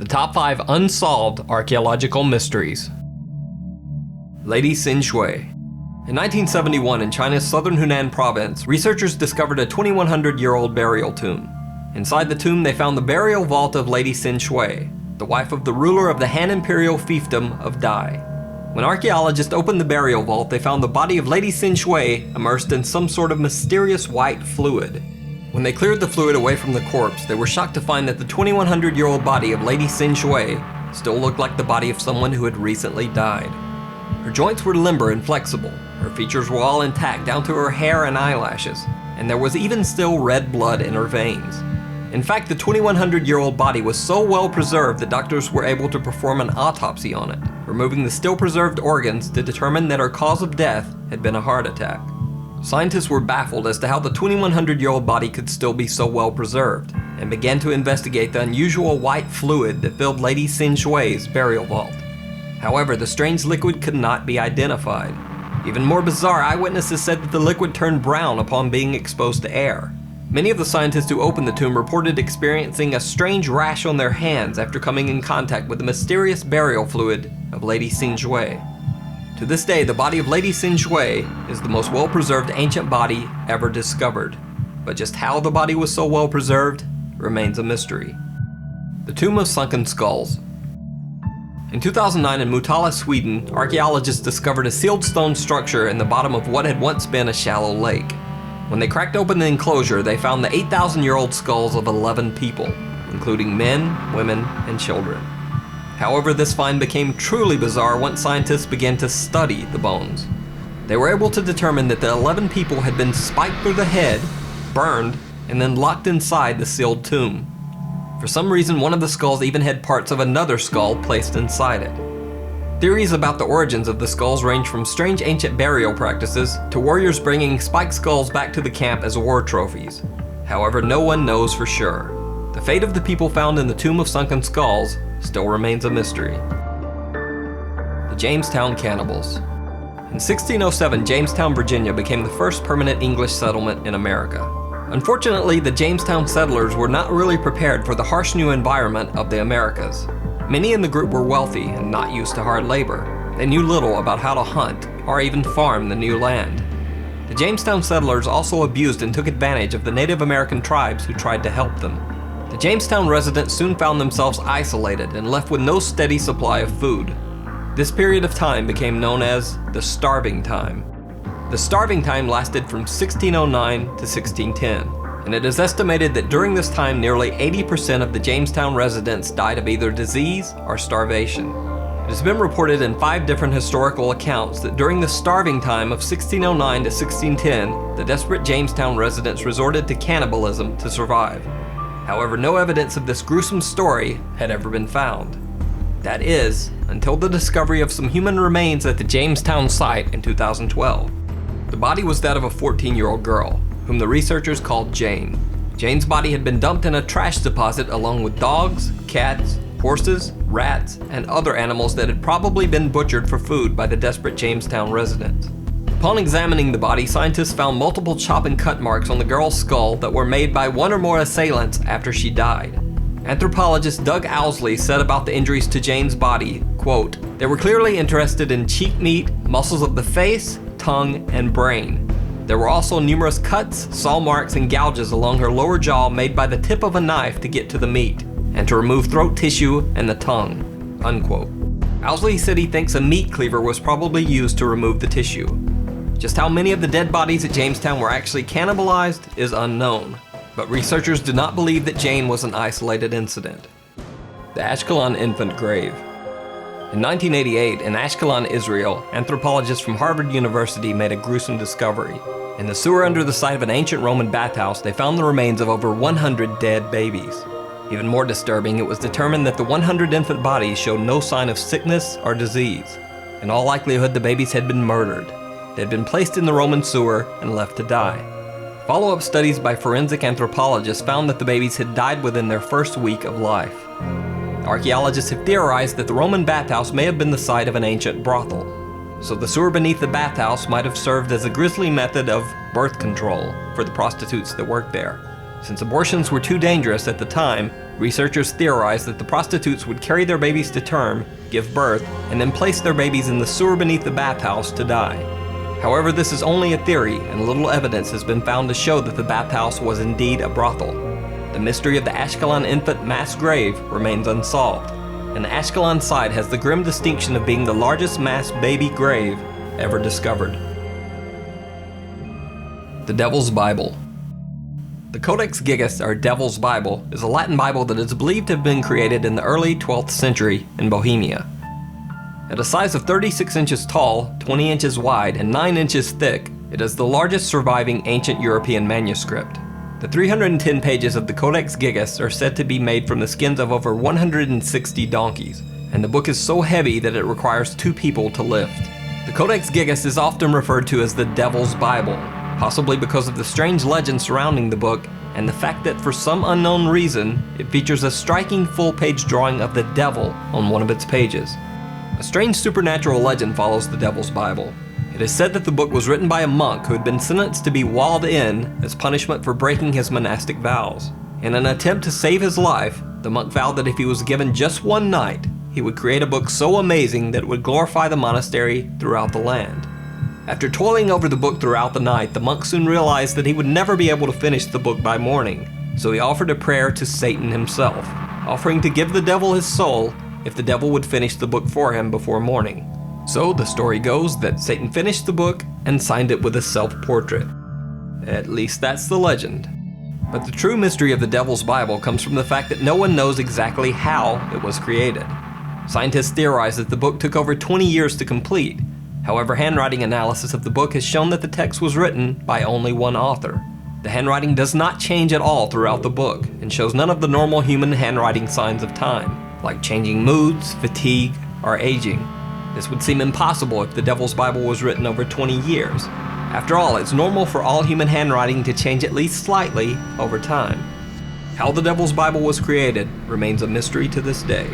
top 5 unsolved archaeological mysteries. Lady Sin Shui. In 1971, in China's southern Hunan province, researchers discovered a 2,100-year-old burial tomb. Inside the tomb, they found the burial vault of Lady Sin Shui, the wife of the ruler of the Han Imperial fiefdom of Dai. When archaeologists opened the burial vault, they found the body of Lady Sin Shui immersed in some sort of mysterious white fluid. When they cleared the fluid away from the corpse, they were shocked to find that the 2,100-year-old body of Lady Sin Shui still looked like the body of someone who had recently died. Her joints were limber and flexible, her features were all intact down to her hair and eyelashes, and there was even still red blood in her veins. In fact, the 2,100-year-old body was so well preserved that doctors were able to perform an autopsy on it, removing the still preserved organs to determine that her cause of death had been a heart attack. Scientists were baffled as to how the 2,100-year-old body could still be so well preserved, and began to investigate the unusual white fluid that filled Lady Sin Shui's burial vault. However, the strange liquid could not be identified. Even more bizarre, eyewitnesses said that the liquid turned brown upon being exposed to air. Many of the scientists who opened the tomb reported experiencing a strange rash on their hands after coming in contact with the mysterious burial fluid of Lady Sin Shui. To this day, the body of Lady Sin Shui is the most well-preserved ancient body ever discovered. But just how the body was so well-preserved remains a mystery. The Tomb of Sunken Skulls. In 2009 in Motala, Sweden, archaeologists discovered a sealed stone structure in the bottom of what had once been a shallow lake. When they cracked open the enclosure, they found the 8,000-year-old skulls of 11 people, including men, women, and children. However, this find became truly bizarre once scientists began to study the bones. They were able to determine that the 11 people had been spiked through the head, burned, and then locked inside the sealed tomb. For some reason, one of the skulls even had parts of another skull placed inside it. Theories about the origins of the skulls range from strange ancient burial practices to warriors bringing spiked skulls back to the camp as war trophies. However, no one knows for sure. The fate of the people found in the Tomb of Sunken Skulls still remains a mystery. The Jamestown Cannibals. In 1607, Jamestown, Virginia became the first permanent English settlement in America. Unfortunately, the Jamestown settlers were not really prepared for the harsh new environment of the Americas. Many in the group were wealthy and not used to hard labor. They knew little about how to hunt or even farm the new land. The Jamestown settlers also abused and took advantage of the Native American tribes who tried to help them. The Jamestown residents soon found themselves isolated and left with no steady supply of food. This period of time became known as the Starving Time. The Starving Time lasted from 1609 to 1610, and it is estimated that during this time nearly 80% of the Jamestown residents died of either disease or starvation. It has been reported in 5 different historical accounts that during the Starving Time of 1609 to 1610, the desperate Jamestown residents resorted to cannibalism to survive. However, no evidence of this gruesome story had ever been found. That is, until the discovery of some human remains at the Jamestown site in 2012. The body was that of a 14-year-old girl, whom the researchers called Jane. Jane's body had been dumped in a trash deposit along with dogs, cats, horses, rats, and other animals that had probably been butchered for food by the desperate Jamestown residents. Upon examining the body, scientists found multiple chop and cut marks on the girl's skull that were made by one or more assailants after she died. Anthropologist Doug Owsley said about the injuries to Jane's body, quote, "They were clearly interested in cheek meat, muscles of the face, tongue, and brain. There were also numerous cuts, saw marks, and gouges along her lower jaw made by the tip of a knife to get to the meat, and to remove throat tissue and the tongue," unquote. Owsley said he thinks a meat cleaver was probably used to remove the tissue. Just how many of the dead bodies at Jamestown were actually cannibalized is unknown, but researchers do not believe that Jane was an isolated incident. The Ashkelon Infant Grave. In 1988, in Ashkelon, Israel, anthropologists from Harvard University made a gruesome discovery. In the sewer under the site of an ancient Roman bathhouse, they found the remains of over 100 dead babies. Even more disturbing, it was determined that the 100 infant bodies showed no sign of sickness or disease. In all likelihood, the babies had been murdered. They had been placed in the Roman sewer and left to die. Follow-up studies by forensic anthropologists found that the babies had died within their first week of life. Archaeologists have theorized that the Roman bathhouse may have been the site of an ancient brothel. So the sewer beneath the bathhouse might have served as a grisly method of birth control for the prostitutes that worked there. Since abortions were too dangerous at the time, researchers theorized that the prostitutes would carry their babies to term, give birth, and then place their babies in the sewer beneath the bathhouse to die. However, this is only a theory, and little evidence has been found to show that the bathhouse was indeed a brothel. The mystery of the Ashkelon infant mass grave remains unsolved, and the Ashkelon site has the grim distinction of being the largest mass baby grave ever discovered. The Devil's Bible. The Codex Gigas, or Devil's Bible, is a Latin Bible that is believed to have been created in the early 12th century in Bohemia. At a size of 36 inches tall, 20 inches wide, and 9 inches thick, it is the largest surviving ancient European manuscript. The 310 pages of the Codex Gigas are said to be made from the skins of over 160 donkeys, and the book is so heavy that it requires 2 people to lift. The Codex Gigas is often referred to as the Devil's Bible, possibly because of the strange legend surrounding the book and the fact that for some unknown reason, it features a striking full-page drawing of the devil on one of its pages. A strange supernatural legend follows the Devil's Bible. It is said that the book was written by a monk who had been sentenced to be walled in as punishment for breaking his monastic vows. In an attempt to save his life, the monk vowed that if he was given just one night, he would create a book so amazing that it would glorify the monastery throughout the land. After toiling over the book throughout the night, the monk soon realized that he would never be able to finish the book by morning, so he offered a prayer to Satan himself, offering to give the devil his soul if the devil would finish the book for him before morning. So the story goes that Satan finished the book and signed it with a self-portrait. At least that's the legend. But the true mystery of the Devil's Bible comes from the fact that no one knows exactly how it was created. Scientists theorize that the book took over 20 years to complete. However, handwriting analysis of the book has shown that the text was written by only one author. The handwriting does not change at all throughout the book and shows none of the normal human handwriting signs of time, like changing moods, fatigue, or aging. This would seem impossible if the Devil's Bible was written over 20 years. After all, it's normal for all human handwriting to change at least slightly over time. How the Devil's Bible was created remains a mystery to this day.